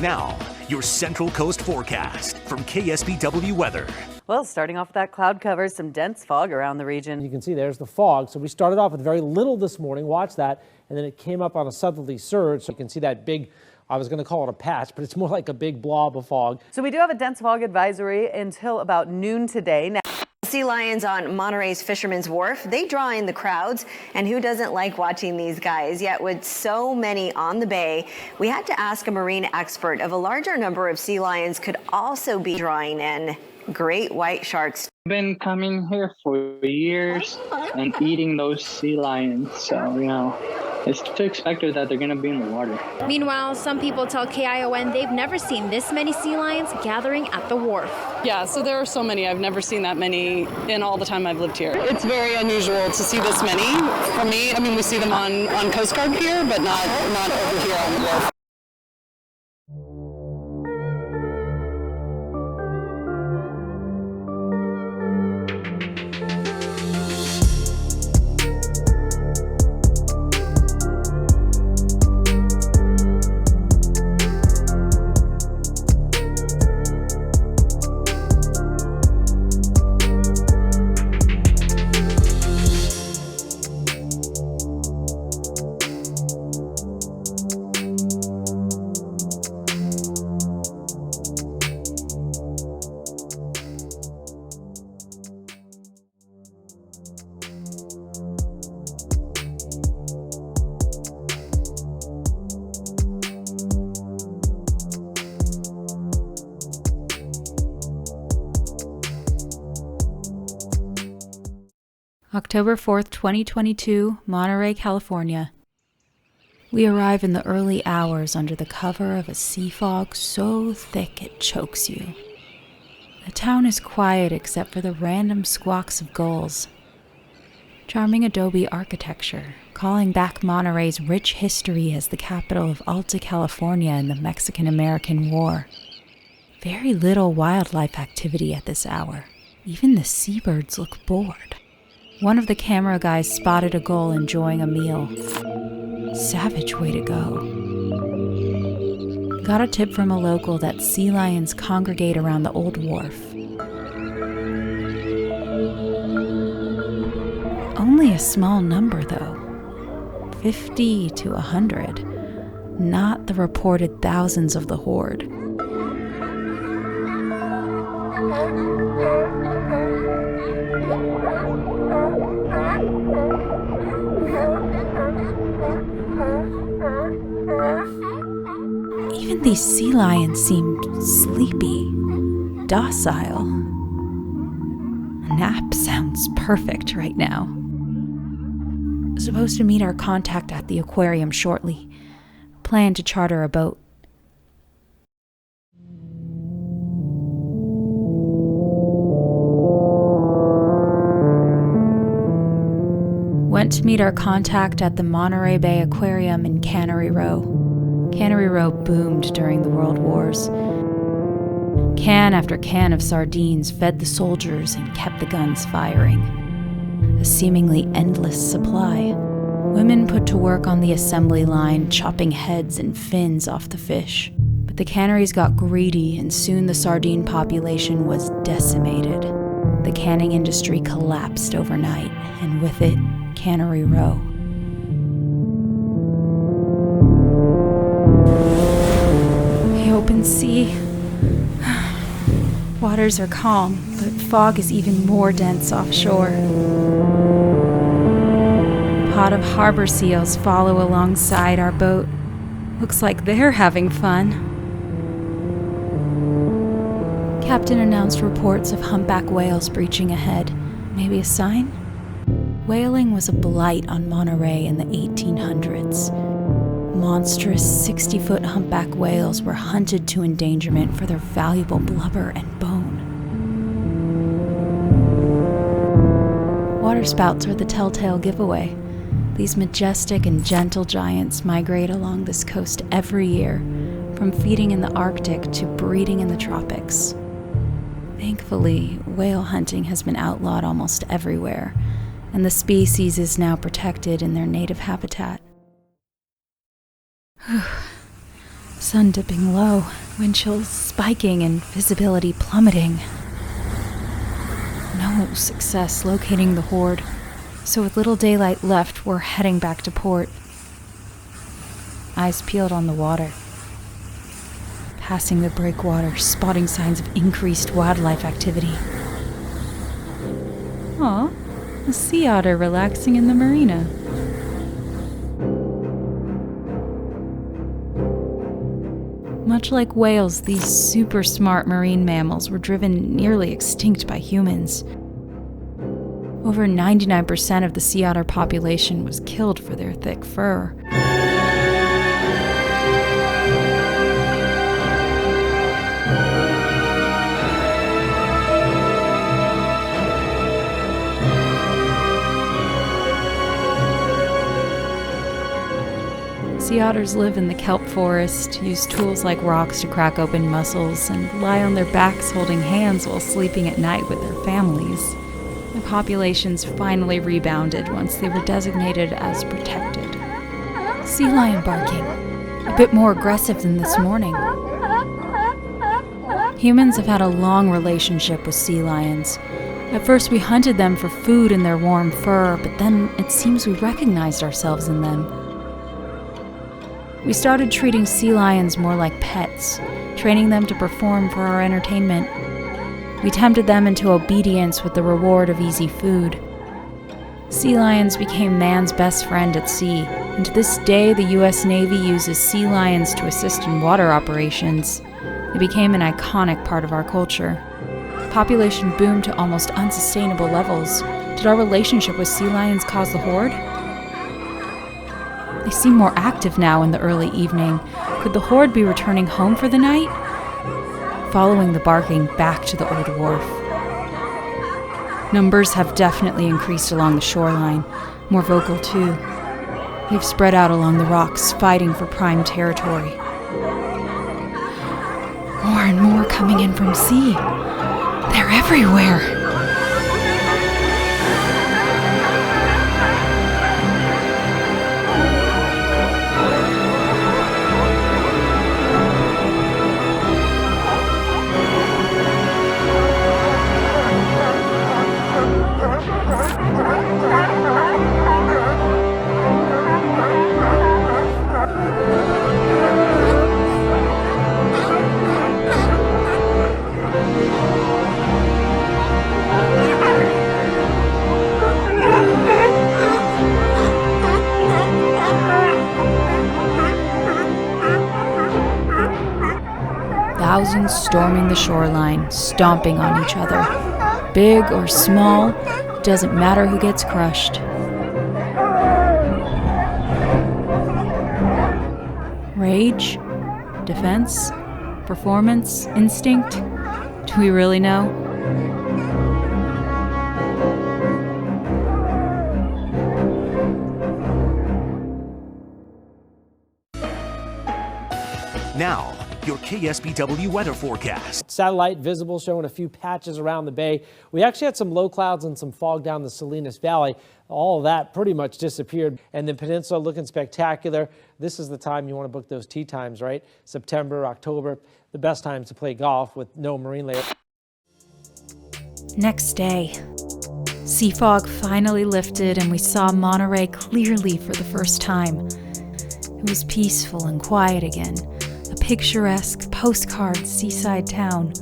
Now, your Central Coast forecast from KSBW Weather. Well, starting off with that cloud cover, some dense fog around the region. You can see there's the fog. So we started off with very little this morning. Watch that. And then it came up on a southerly surge. So you can see that big, I was going to call it a patch, but it's more like a big blob of fog. So we do have a dense fog advisory until about noon today. Now, sea lions on Monterey's Fisherman's Wharf, they draw in the crowds, and who doesn't like watching these guys? Yet with so many on the bay, we had to ask a marine expert if a larger number of sea lions could also be drawing in great white sharks. I've been coming here for years and eating those sea lions, so it's to expect that they're going to be in the water. Meanwhile, some people tell KION they've never seen this many sea lions gathering at the wharf. Yeah, so there are so many. I've never seen that many in all the time I've lived here. It's very unusual to see this many. For me, I mean, we see them on Coast Guard here, but not over here on the wharf. October 4th, 2022, Monterey, California. We arrive in the early hours under the cover of a sea fog so thick it chokes you. The town is quiet except for the random squawks of gulls. Charming adobe architecture, calling back Monterey's rich history as the capital of Alta California in the Mexican-American War. Very little wildlife activity at this hour. Even the seabirds look bored. One of the camera guys spotted a gull enjoying a meal. Savage way to go. Got a tip from a local that sea lions congregate around the old wharf. Only a small number though. 50 to 100. Not the reported thousands of the Horde. Even these sea lions seemed sleepy, docile. A nap sounds perfect right now. Supposed to meet our contact at the aquarium shortly. Plan to charter a boat. Went to meet our contact at the Monterey Bay Aquarium in Cannery Row. Cannery Row boomed during the World Wars. Can after can of sardines fed the soldiers and kept the guns firing. A seemingly endless supply. Women put to work on the assembly line, chopping heads and fins off the fish. But the canneries got greedy, and soon the sardine population was decimated. The canning industry collapsed overnight, and with it, Cannery Row. The open sea. Waters are calm, but fog is even more dense offshore. A pod of harbor seals follow alongside our boat. Looks like they're having fun. Captain announced reports of humpback whales breaching ahead. Maybe a sign? Whaling was a blight on Monterey in the 1800s. Monstrous 60-foot humpback whales were hunted to endangerment for their valuable blubber and bone. Waterspouts are the telltale giveaway. These majestic and gentle giants migrate along this coast every year, from feeding in the Arctic to breeding in the tropics. Thankfully, whale hunting has been outlawed almost everywhere, and the species is now protected in their native habitat. sun dipping low, wind chills spiking and visibility plummeting. No success locating the Horde, so with little daylight left, we're heading back to port. Eyes peeled on the water. Passing the breakwater, spotting signs of increased wildlife activity. Aw, a sea otter relaxing in the marina. Much like whales, these super smart marine mammals were driven nearly extinct by humans. Over 99% of the sea otter population was killed for their thick fur. Sea otters live in the kelp forest, use tools like rocks to crack open mussels, and lie on their backs holding hands while sleeping at night with their families. The populations finally rebounded once they were designated as protected. Sea lion barking, a bit more aggressive than this morning. Humans have had a long relationship with sea lions. At first we hunted them for food and their warm fur, but then it seems we recognized ourselves in them. We started treating sea lions more like pets, training them to perform for our entertainment. We tempted them into obedience with the reward of easy food. Sea lions became man's best friend at sea, and to this day the U.S. Navy uses sea lions to assist in water operations. They became an iconic part of our culture. Population boomed to almost unsustainable levels. Did our relationship with sea lions cause the Horde? They seem more active now in the early evening. Could the Horde be returning home for the night? Following the barking back to the old wharf. Numbers have definitely increased along the shoreline, more vocal too. They've spread out along the rocks, fighting for prime territory. More and more coming in from sea. They're everywhere. Thousands storming the shoreline, stomping on each other. Big or small, doesn't matter who gets crushed. Rage? Defense? Performance? Instinct? Do we really know? Now, your KSBW weather forecast. Satellite visible showing a few patches around the bay. We actually had some low clouds and some fog down the Salinas Valley. All of that pretty much disappeared. And the peninsula looking spectacular. This is the time you want to book those tee times, right? September, October, the best times to play golf with no marine layer. Next day, sea fog finally lifted and we saw Monterey clearly for the first time. It was peaceful and quiet again. A picturesque, postcard seaside town,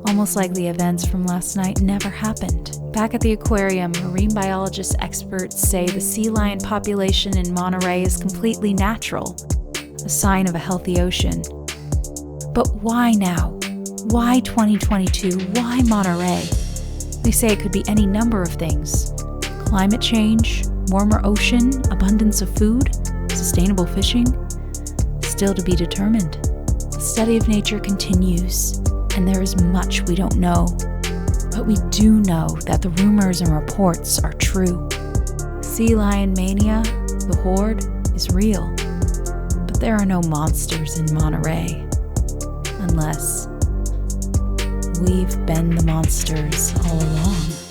almost like the events from last night never happened. Back at the aquarium, marine biologist experts say the sea lion population in Monterey is completely natural, a sign of a healthy ocean. But why now? Why 2022? Why Monterey? They say it could be any number of things. Climate change, warmer ocean, abundance of food, sustainable fishing. Still to be determined. The study of nature continues, and there is much we don't know. But we do know that the rumors and reports are true. Sea Lion Mania, the Horde, is real. But there are no monsters in Monterey. Unless we've been the monsters all along.